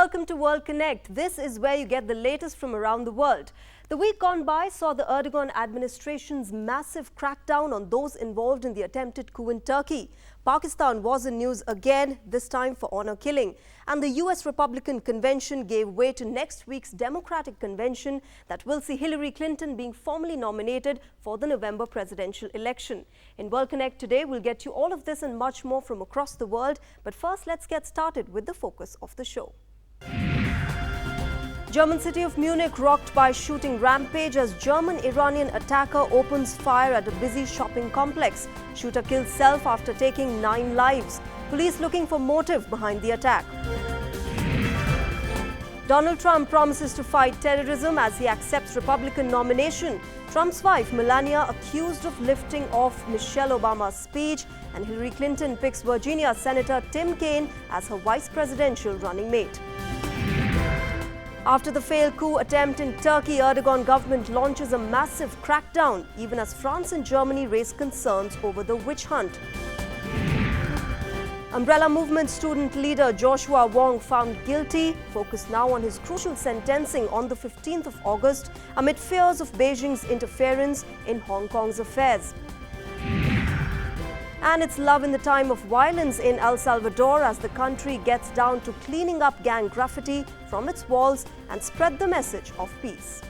welcome to World Konnect. This is where you get the latest from around the world. The week gone by saw the Erdogan administration's massive crackdown on those involved in the attempted coup in Turkey. Pakistan was in news again, this time for honor killing. And the US Republican convention gave way to next week's Democratic convention that will see Hillary Clinton being formally nominated for the November presidential election. In World Konnect today, we'll get you all of this and much more from across the world. But first, let's get started with the focus of the show. German city of Munich rocked by shooting rampage as German-Iranian attacker opens fire at a busy shopping complex. Shooter kills self after taking 9 lives. Police looking for motive behind the attack. Donald Trump promises to fight terrorism as he accepts Republican nomination. Trump's wife Melania accused of lifting off Michelle Obama's speech, and Hillary Clinton picks Virginia Senator Tim Kaine as her vice presidential running mate. After the failed coup attempt in Turkey, Erdogan government launches a massive crackdown, even as France and Germany raise concerns over the witch hunt. Umbrella Movement student leader Joshua Wong found guilty, focused now on his crucial sentencing on the 15th of August amid fears of Beijing's interference in Hong Kong's affairs. And it's love in the time of violence in El Salvador as the country gets down to cleaning up gang graffiti from its walls and spread the message of peace.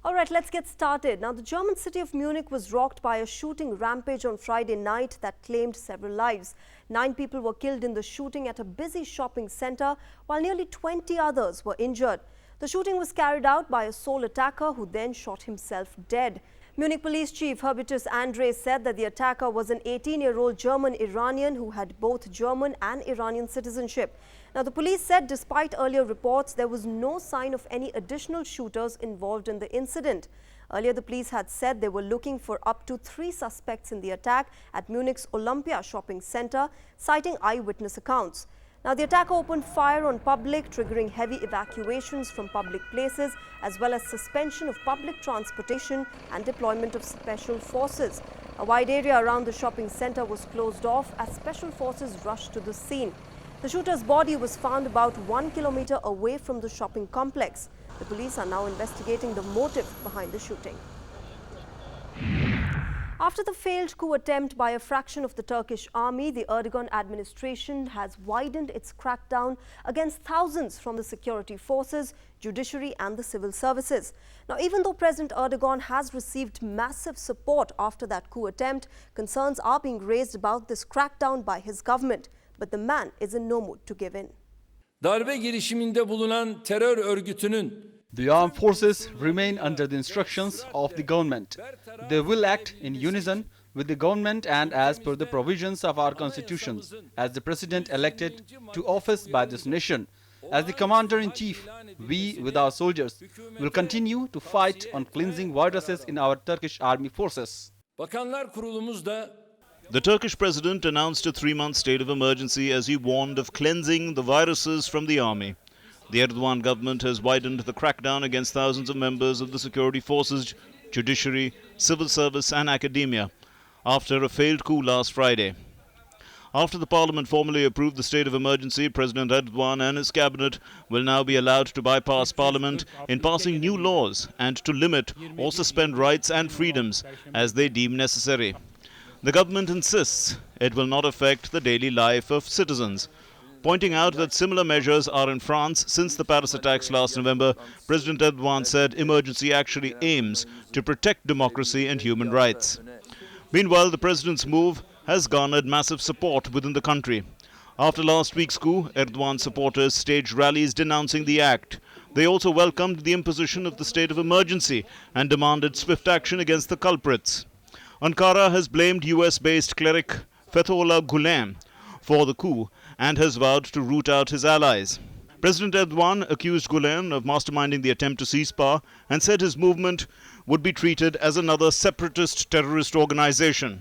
All right, let's get started. Now, the German city of Munich was rocked by a shooting rampage on Friday night that claimed several lives. 9 people were killed in the shooting at a busy shopping center, while nearly 20 others were injured. The shooting was carried out by a sole attacker who then shot himself dead. Munich police chief Hubertus André said that the attacker was an 18-year-old German-Iranian who had both German and Iranian citizenship. Now, the police said despite earlier reports, there was no sign of any additional shooters involved in the incident. Earlier, the police had said they were looking for up to 3 suspects in the attack at Munich's Olympia shopping center, citing eyewitness accounts. Now, the attacker opened fire on public, triggering heavy evacuations from public places, as well as suspension of public transportation and deployment of special forces. A wide area around the shopping center was closed off as special forces rushed to the scene. The shooter's body was found about 1 kilometer away from the shopping complex. The police are now investigating the motive behind the shooting. After the failed coup attempt by a fraction of the Turkish army, the Erdogan administration has widened its crackdown against thousands from the security forces, judiciary and the civil services. Now, even though President Erdogan has received massive support after that coup attempt, concerns are being raised about this crackdown by his government. But the man is in no mood to give in. Darbe girişiminde bulunan terör örgütünün The armed forces remain under the instructions of the government. They will act in unison with the government and as per the provisions of our constitutions, as the president elected to office by this nation. As the commander-in-chief, we, with our soldiers, will continue to fight on cleansing viruses in our Turkish army forces. Bakanlar Kurulumuz da The Turkish president announced a 3-month state of emergency as he warned of cleansing the viruses from the army. The Erdogan government has widened the crackdown against thousands of members of the security forces, judiciary, civil service and academia after a failed coup last Friday. After the parliament formally approved the state of emergency, President Erdogan and his cabinet will now be allowed to bypass parliament in passing new laws and to limit or suspend rights and freedoms as they deem necessary. The government insists it will not affect the daily life of citizens. Pointing out that similar measures are in France since the Paris attacks last November, President Erdogan said emergency actually aims to protect democracy and human rights. Meanwhile, the president's move has garnered massive support within the country. After last week's coup, Erdogan supporters staged rallies denouncing the act. They also welcomed the imposition of the state of emergency and demanded swift action against the culprits. Ankara has blamed US-based cleric Fethullah Gulen for the coup and has vowed to root out his allies. President Erdogan accused Gulen of masterminding the attempt to seize power and said his movement would be treated as another separatist terrorist organization.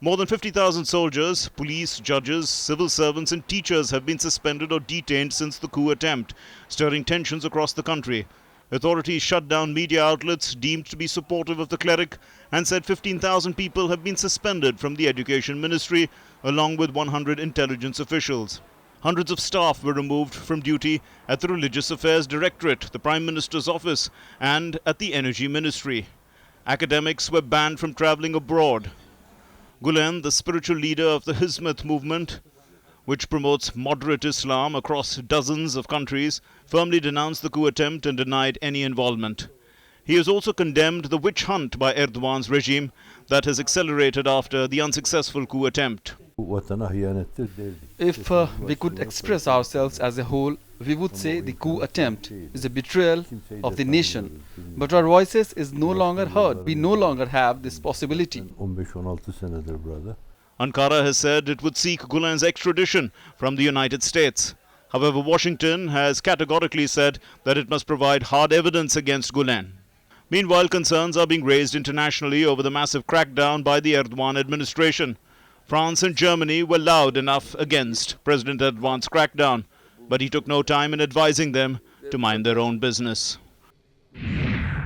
More than 50,000 soldiers, police, judges, civil servants and teachers have been suspended or detained since the coup attempt, stirring tensions across the country. Authorities shut down media outlets deemed to be supportive of the cleric and said 15,000 people have been suspended from the Education Ministry, along with 100 intelligence officials. Hundreds of staff were removed from duty at the Religious Affairs Directorate, the Prime Minister's office, and at the Energy Ministry. Academics were banned from travelling abroad. Gulen, the spiritual leader of the Hizmet movement, which promotes moderate Islam across dozens of countries, firmly denounced the coup attempt and denied any involvement. He has also condemned the witch hunt by Erdogan's regime that has accelerated after the unsuccessful coup attempt. If we could express ourselves as a whole, we would say the coup attempt is a betrayal of the nation. But our voices is no longer heard. We no longer have this possibility. Ankara has said it would seek Gulen's extradition from the United States. However, Washington has categorically said that it must provide hard evidence against Gulen. Meanwhile, concerns are being raised internationally over the massive crackdown by the Erdogan administration. France and Germany were loud enough against President Erdogan's crackdown, but he took no time in advising them to mind their own business.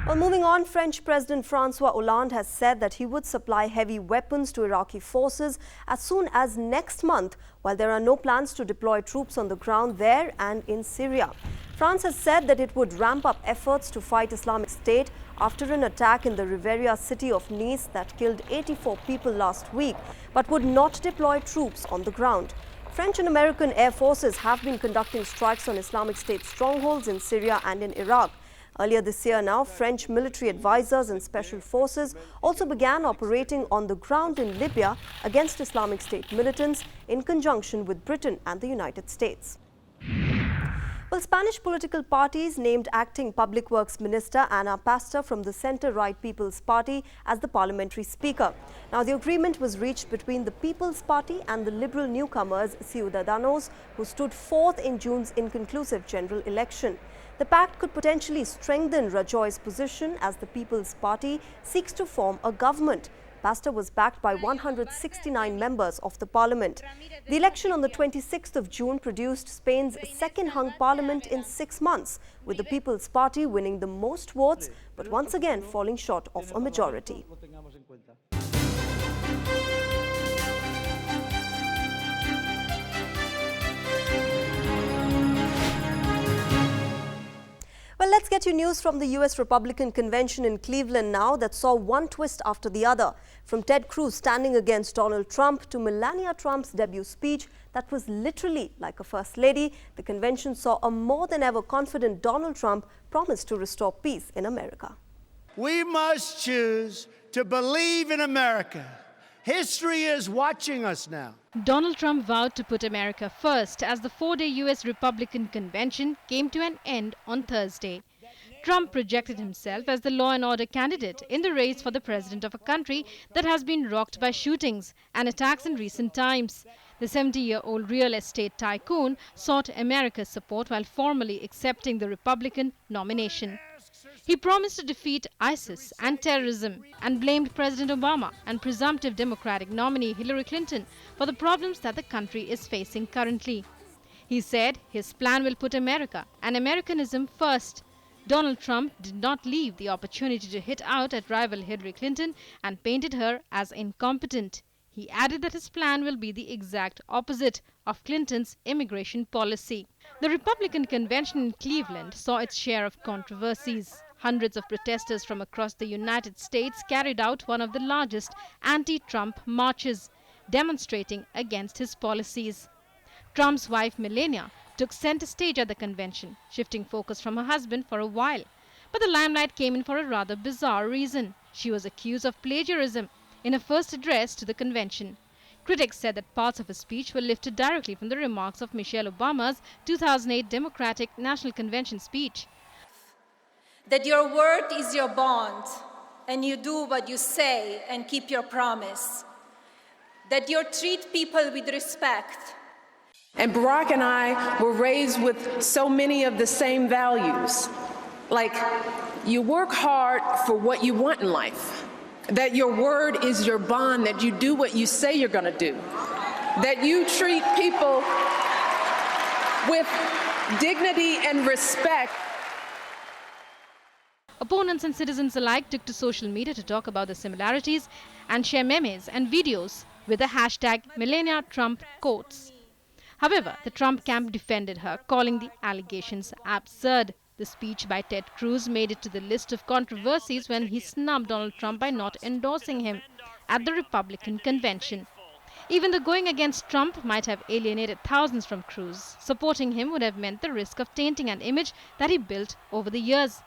Well, moving on, French President François Hollande has said that he would supply heavy weapons to Iraqi forces as soon as next month, while there are no plans to deploy troops on the ground there and in Syria. France has said that it would ramp up efforts to fight Islamic State after an attack in the Riviera city of Nice that killed 84 people last week, but would not deploy troops on the ground. French and American air forces have been conducting strikes on Islamic State strongholds in Syria and in Iraq. Earlier this year now, French military advisors and special forces also began operating on the ground in Libya against Islamic State militants in conjunction with Britain and the United States. Well, Spanish political parties named acting Public Works Minister Ana Pastor from the centre-right People's Party as the parliamentary speaker. Now, the agreement was reached between the People's Party and the liberal newcomers Ciudadanos, who stood fourth in June's inconclusive general election. The pact could potentially strengthen Rajoy's position as the People's Party seeks to form a government. Pastor was backed by 169 members of the parliament. The election on the 26th of June produced Spain's second-hung parliament in 6 months, with the People's Party winning the most votes, but once again falling short of a majority. Well, let's get you news from the U.S. Republican convention in Cleveland now that saw one twist after the other. From Ted Cruz standing against Donald Trump to Melania Trump's debut speech that was literally like a first lady, the convention saw a more than ever confident Donald Trump promise to restore peace in America. We must choose to believe in America. History is watching us now. Donald Trump vowed to put America first as the four-day U.S. Republican convention came to an end on Thursday. Trump projected himself as the law and order candidate in the race for the president of a country that has been rocked by shootings and attacks in recent times. The 70-year-old real estate tycoon sought America's support while formally accepting the Republican nomination. He promised to defeat ISIS and terrorism and blamed President Obama and presumptive Democratic nominee Hillary Clinton for the problems that the country is facing currently. He said his plan will put America and Americanism first. Donald Trump did not leave the opportunity to hit out at rival Hillary Clinton and painted her as incompetent. He added that his plan will be the exact opposite of Clinton's immigration policy. The Republican convention in Cleveland saw its share of controversies. Hundreds of protesters from across the United States carried out one of the largest anti-Trump marches, demonstrating against his policies. Trump's wife Melania took center stage at the convention, shifting focus from her husband for a while. But the limelight came in for a rather bizarre reason. She was accused of plagiarism in her first address to the convention. Critics said that parts of her speech were lifted directly from the remarks of Michelle Obama's 2008 Democratic National Convention speech. That your word is your bond, and you do what you say and keep your promise. That you treat people with respect. And Barack and I were raised with so many of the same values. Like, you work hard for what you want in life. That your word is your bond, that you do what you say you're going to do. That you treat people with dignity and respect. Opponents and citizens alike took to social media to talk about the similarities and share memes and videos with the hashtag #MelaniaTrumpQuotes. However, the Trump camp defended her, calling the allegations absurd. The speech by Ted Cruz made it to the list of controversies when he snubbed Donald Trump by not endorsing him at the Republican convention. Even though going against Trump might have alienated thousands from Cruz, supporting him would have meant the risk of tainting an image that he built over the years.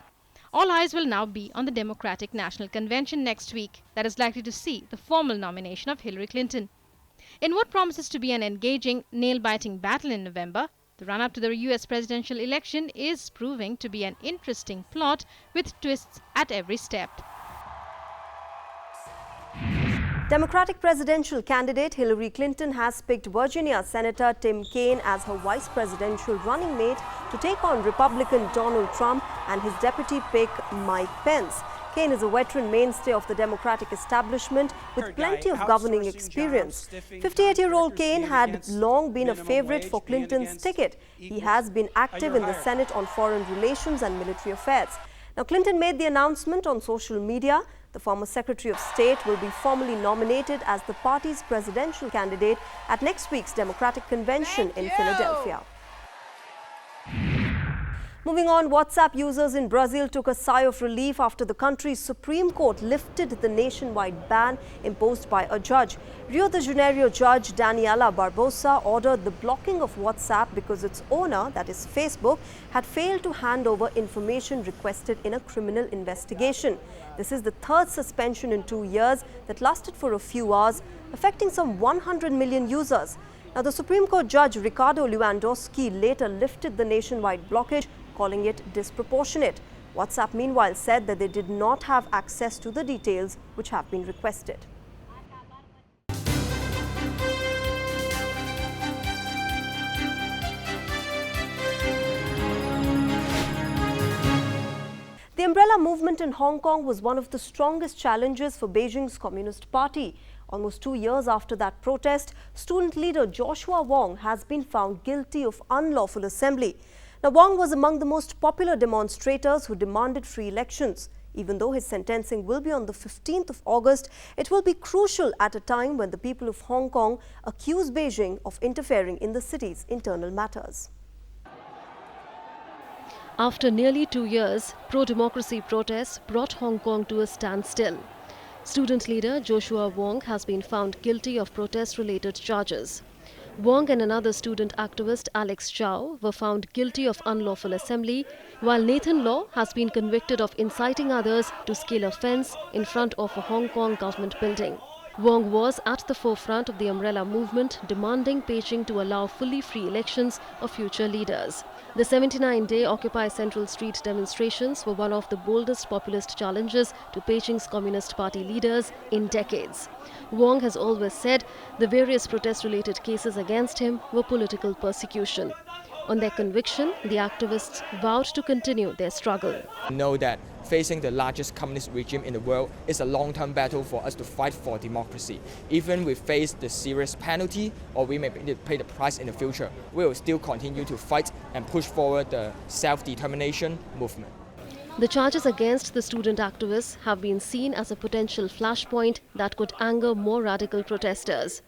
All eyes will now be on the Democratic National Convention next week, that is likely to see the formal nomination of Hillary Clinton. In what promises to be an engaging, nail-biting battle in November, the run-up to the US presidential election is proving to be an interesting plot with twists at every step. Democratic presidential candidate Hillary Clinton has picked Virginia Senator Tim Kaine as her vice presidential running mate to take on Republican Donald Trump and his deputy pick Mike Pence. Kaine is a veteran mainstay of the Democratic establishment with plenty of governing experience. 58-year-old Kaine had long been a favorite for Clinton's ticket. He has been active in the Senate on foreign relations and military affairs. Now, Clinton made the announcement on social media. The former Secretary of State will be formally nominated as the party's presidential candidate at next week's Democratic Convention in Philadelphia. Moving on, WhatsApp users in Brazil took a sigh of relief after the country's Supreme Court lifted the nationwide ban imposed by a judge. Rio de Janeiro judge Daniela Barbosa ordered the blocking of WhatsApp because its owner, that is Facebook, had failed to hand over information requested in a criminal investigation. This is the third suspension in 2 years that lasted for a few hours, affecting some 100 million users. Now, the Supreme Court Judge Ricardo Lewandowski later lifted the nationwide blockage, calling it disproportionate. WhatsApp, meanwhile, said that they did not have access to the details which have been requested. The umbrella movement in Hong Kong was one of the strongest challenges for Beijing's Communist Party. Almost 2 years after that protest, student leader Joshua Wong has been found guilty of unlawful assembly. Now, Wong was among the most popular demonstrators who demanded free elections. Even though his sentencing will be on the 15th of August, it will be crucial at a time when the people of Hong Kong accuse Beijing of interfering in the city's internal matters. After nearly 2 years, pro-democracy protests brought Hong Kong to a standstill. Student leader Joshua Wong has been found guilty of protest-related charges. Wong and another student activist, Alex Chow, were found guilty of unlawful assembly, while Nathan Law has been convicted of inciting others to scale a fence in front of a Hong Kong government building. Wong was at the forefront of the umbrella movement, demanding Beijing to allow fully free elections of future leaders. The 79-day Occupy Central Street demonstrations were one of the boldest populist challenges to Beijing's Communist Party leaders in decades. Wong has always said the various protest-related cases against him were political persecution. On their conviction, the activists vowed to continue their struggle. We know that facing the largest communist regime in the world is a long-term battle for us to fight for democracy. Even if we face the serious penalty or we may pay the price in the future, we will still continue to fight and push forward the self-determination movement. The charges against the student activists have been seen as a potential flashpoint that could anger more radical protesters.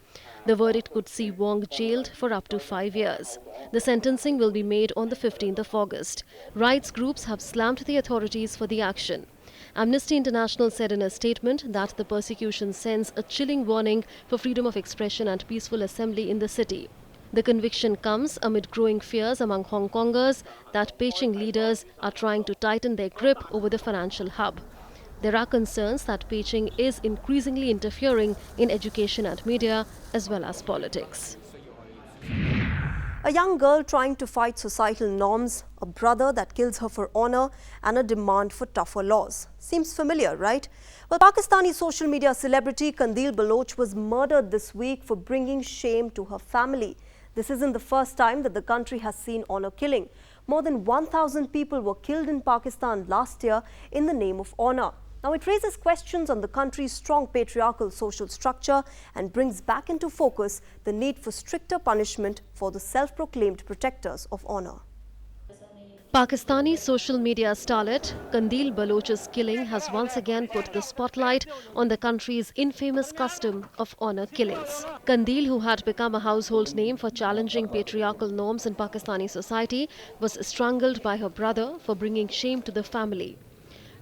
The verdict could see Wong jailed for up to 5 years. The sentencing will be made on the 15th of August. Rights groups have slammed the authorities for the action. Amnesty International said in a statement that the persecution sends a chilling warning for freedom of expression and peaceful assembly in the city. The conviction comes amid growing fears among Hong Kongers that Beijing leaders are trying to tighten their grip over the financial hub. There are concerns that Beijing is increasingly interfering in education and media as well as politics. A young girl trying to fight societal norms, a brother that kills her for honor, and a demand for tougher laws. Seems familiar, right? Well, Pakistani social media celebrity Qandil Baloch was murdered this week for bringing shame to her family. This isn't the first time that the country has seen honor killing. More than 1,000 people were killed in Pakistan last year in the name of honor. Now, it raises questions on the country's strong patriarchal social structure and brings back into focus the need for stricter punishment for the self-proclaimed protectors of honor. Pakistani social media starlet Qandil Baloch's killing has once again put the spotlight on the country's infamous custom of honor killings. Qandil, who had become a household name for challenging patriarchal norms in Pakistani society, was strangled by her brother for bringing shame to the family.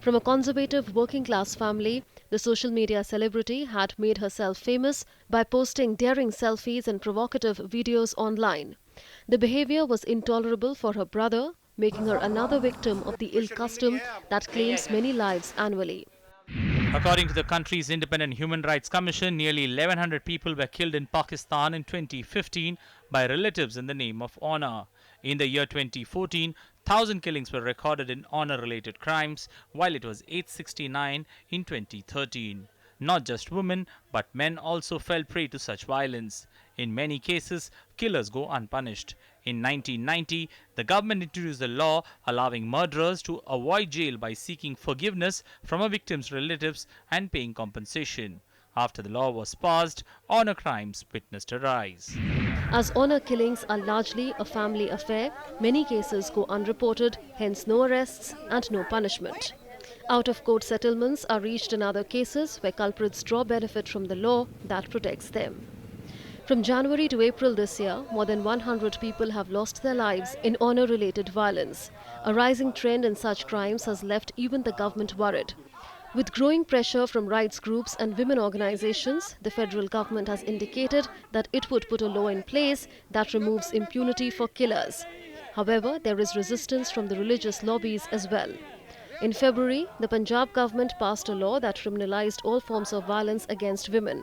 From a conservative working-class family, the social media celebrity had made herself famous by posting daring selfies and provocative videos online. The behavior was intolerable for her brother, making her another victim of the ill custom that claims many lives annually. According to the country's Independent Human Rights Commission, nearly 1,100 people were killed in Pakistan in 2015 by relatives in the name of honor. In the year 2014, 1,000 killings were recorded in honor-related crimes, while it was 869 in 2013. Not just women, but men also fell prey to such violence. In many cases, killers go unpunished. In 1990, the government introduced a law allowing murderers to avoid jail by seeking forgiveness from a victim's relatives and paying compensation. After the law was passed, honor crimes witnessed a rise. As honor killings are largely a family affair, many cases go unreported, hence no arrests and no punishment. Out-of-court settlements are reached in other cases where culprits draw benefit from the law that protects them. From January to April this year, more than 100 people have lost their lives in honor-related violence. A rising trend in such crimes has left even the government worried. With growing pressure from rights groups and women organizations, the federal government has indicated that it would put a law in place that removes impunity for killers. However, there is resistance from the religious lobbies as well. In February, the Punjab government passed a law that criminalized all forms of violence against women.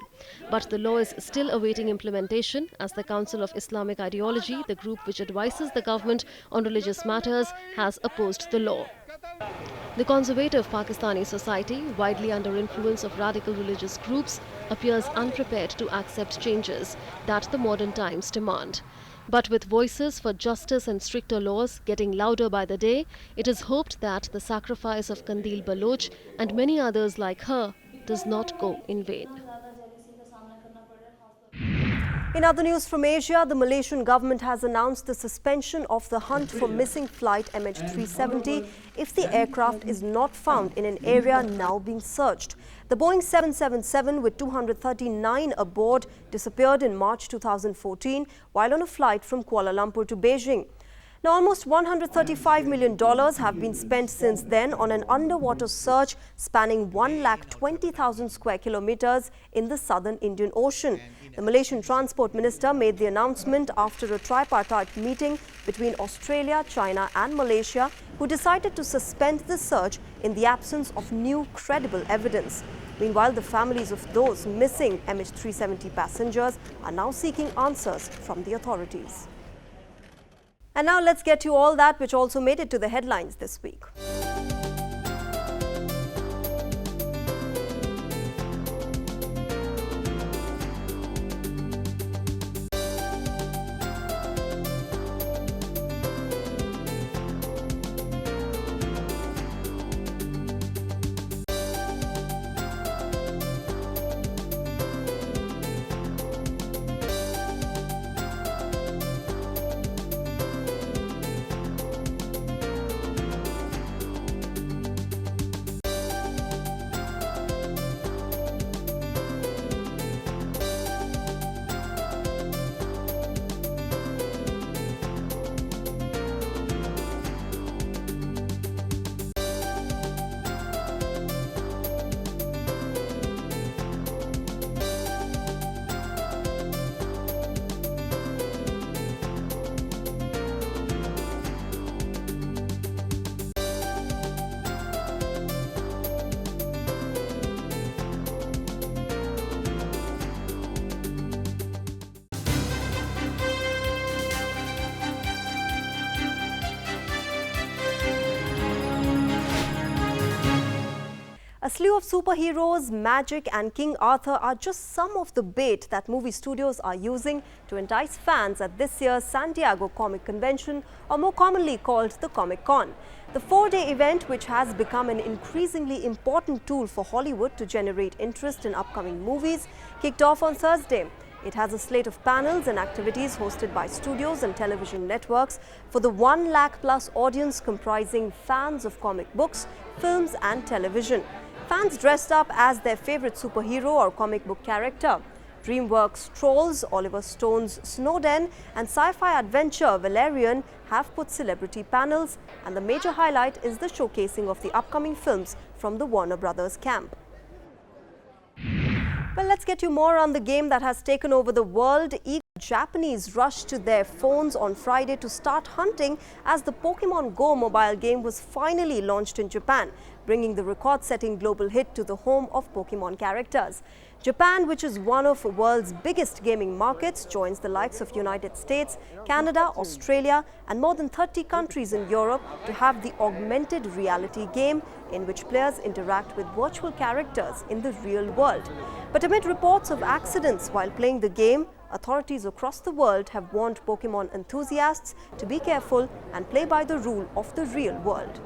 But the law is still awaiting implementation as the Council of Islamic Ideology, the group which advises the government on religious matters, has opposed the law. The conservative Pakistani society, widely under influence of radical religious groups, appears unprepared to accept changes that the modern times demand. But with voices for justice and stricter laws getting louder by the day, it is hoped that the sacrifice of Qandil Baloch and many others like her does not go in vain. In other news from Asia, the Malaysian government has announced the suspension of the hunt for missing flight MH370 if the aircraft is not found in an area now being searched. The Boeing 777 with 239 aboard disappeared in March 2014 while on a flight from Kuala Lumpur to Beijing. Now, almost $135 million have been spent since then on an underwater search spanning 120,000 square kilometers in the southern Indian Ocean. The Malaysian Transport Minister made the announcement after a tripartite meeting between Australia, China and Malaysia, who decided to suspend the search in the absence of new credible evidence. Meanwhile, the families of those missing MH370 passengers are now seeking answers from the authorities. And now let's get to all that which also made it to the headlines this week. A slew of superheroes, magic and King Arthur are just some of the bait that movie studios are using to entice fans at this year's San Diego Comic Convention, or more commonly called the Comic-Con. The 4-day event, which has become an increasingly important tool for Hollywood to generate interest in upcoming movies, kicked off on Thursday. It has a slate of panels and activities hosted by studios and television networks for the 1 lakh plus audience comprising fans of comic books, films and television. Fans dressed up as their favorite superhero or comic book character. DreamWorks' Trolls, Oliver Stone's Snowden and sci-fi adventure Valerian have put celebrity panels, and the major highlight is the showcasing of the upcoming films from the Warner Brothers camp. Well, let's get you more on the game that has taken over the world. Japanese rushed to their phones on Friday to start hunting as the Pokemon Go mobile game was finally launched in Japan, bringing the record-setting global hit to the home of Pokemon characters. Japan, which is one of the world's biggest gaming markets, joins the likes of United States, Canada, Australia and more than 30 countries in Europe to have the augmented reality game in which players interact with virtual characters in the real world. But amid reports of accidents while playing the game, authorities across the world have warned Pokemon enthusiasts to be careful and play by the rule of the real world.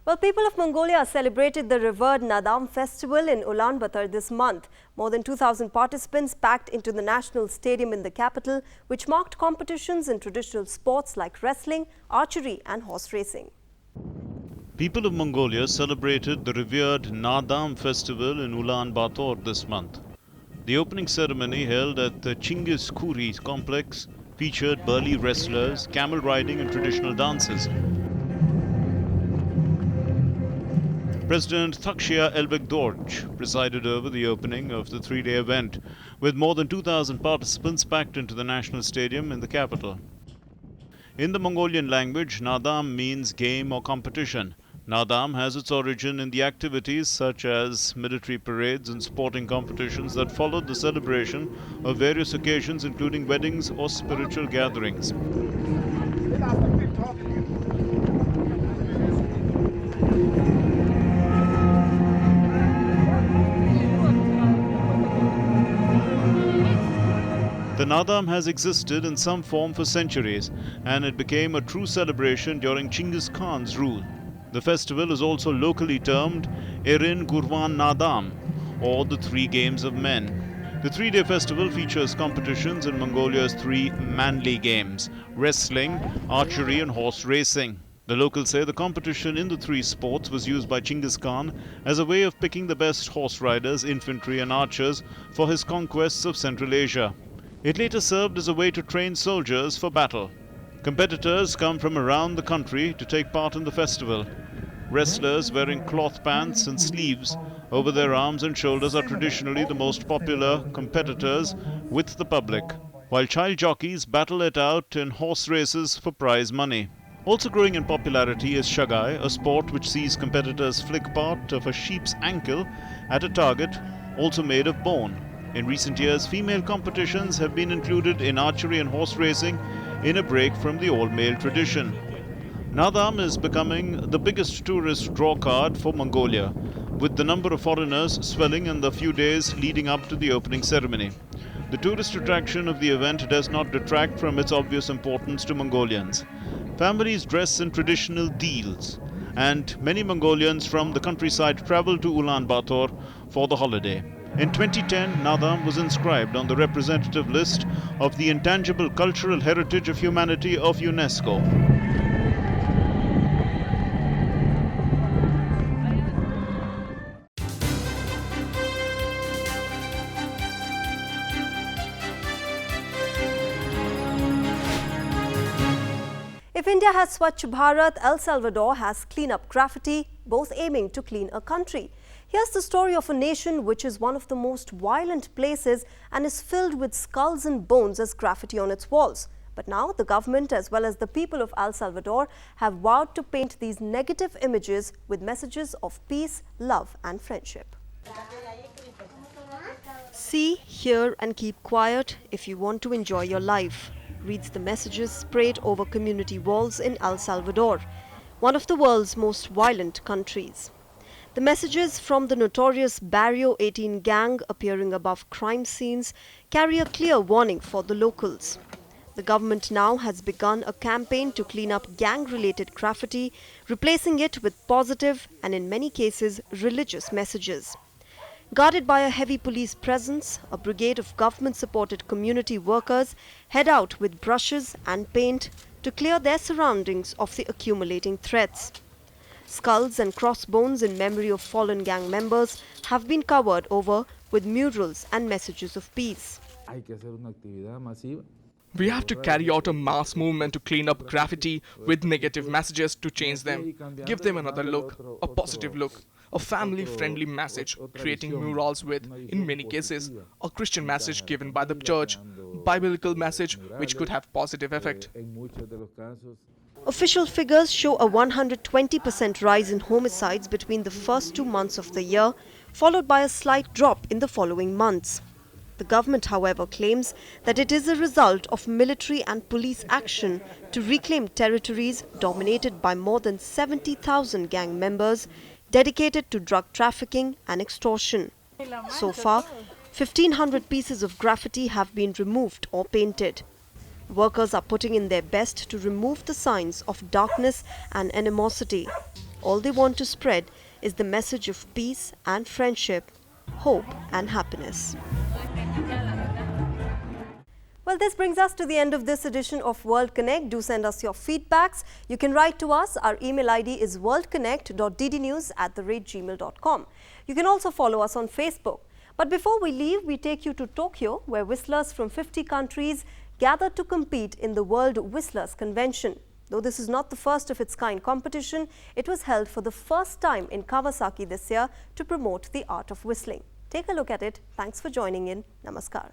Well, people of Mongolia celebrated the revered Nadam festival in Ulaanbaatar this month. More than 2,000 participants packed into the national stadium in the capital, which marked competitions in traditional sports like wrestling, archery and horse racing. People of Mongolia celebrated the revered Nadam festival in Ulaanbaatar this month. The opening ceremony held at the Chingiz Khuri complex featured burly wrestlers, camel riding and traditional dances. President Takshia Elbegdorj presided over the opening of the three-day event, with more than 2,000 participants packed into the national stadium in the capital. In the Mongolian language, Nadam means game or competition. Nadam has its origin in the activities such as military parades and sporting competitions that followed the celebration of various occasions, including weddings or spiritual gatherings. The Nadam has existed in some form for centuries, and it became a true celebration during Chinggis Khan's rule. The festival is also locally termed Erin Gurvan Nadam, or the Three Games of Men. The three-day festival features competitions in Mongolia's three manly games: wrestling, archery and horse racing. The locals say the competition in the three sports was used by Chinggis Khan as a way of picking the best horse riders, infantry and archers for his conquests of Central Asia. It later served as a way to train soldiers for battle. Competitors come from around the country to take part in the festival. Wrestlers wearing cloth pants and sleeves over their arms and shoulders are traditionally the most popular competitors with the public, while child jockeys battle it out in horse races for prize money. Also growing in popularity is shagai, a sport which sees competitors flick part of a sheep's ankle at a target, also made of bone. In recent years, female competitions have been included in archery and horse racing in a break from the all-male tradition. Nadam is becoming the biggest tourist draw card for Mongolia, with the number of foreigners swelling in the few days leading up to the opening ceremony. The tourist attraction of the event does not detract from its obvious importance to Mongolians. Families dress in traditional deals, and many Mongolians from the countryside travel to Ulaanbaatar for the holiday. In 2010, Nadam was inscribed on the representative list of the Intangible Cultural Heritage of Humanity of UNESCO. If India has Swachh Bharat, El Salvador has Clean Up Graffiti, both aiming to clean a country. Here's the story of a nation which is one of the most violent places and is filled with skulls and bones as graffiti on its walls. But now the government as well as the people of El Salvador have vowed to paint these negative images with messages of peace, love and friendship. See, hear and keep quiet if you want to enjoy your life, reads the messages sprayed over community walls in El Salvador, one of the world's most violent countries. The messages from the notorious Barrio 18 gang appearing above crime scenes carry a clear warning for the locals. The government now has begun a campaign to clean up gang-related graffiti, replacing it with positive and in many cases religious messages. Guarded by a heavy police presence, a brigade of government-supported community workers head out with brushes and paint to clear their surroundings of the accumulating threats. Skulls and crossbones in memory of fallen gang members have been covered over with murals and messages of peace. We have to carry out a mass movement to clean up graffiti with negative messages to change them, give them another look, a positive look, a family-friendly message, creating murals with, in many cases, a Christian message given by the church, biblical message which could have positive effect. Official figures show a 120% rise in homicides between the first 2 months of the year, followed by a slight drop in the following months. The government, however, claims that it is a result of military and police action to reclaim territories dominated by more than 70,000 gang members dedicated to drug trafficking and extortion. So far, 1,500 pieces of graffiti have been removed or painted. Workers are putting in their best to remove the signs of darkness and animosity. All they want to spread is the message of peace and friendship, hope and happiness. Well, this brings us to the end of this edition of World Konnect. Do send us your feedbacks. You can write to us. Our email ID is worldkonnect.ddnews@gmail.com. You can also follow us on Facebook. But before we leave, we take you to Tokyo, where whistlers from 50 countries gathered to compete in the World Whistlers Convention. Though this is not the first of its kind competition, it was held for the first time in Kawasaki this year to promote the art of whistling. Take a look at it. Thanks for joining in. Namaskar.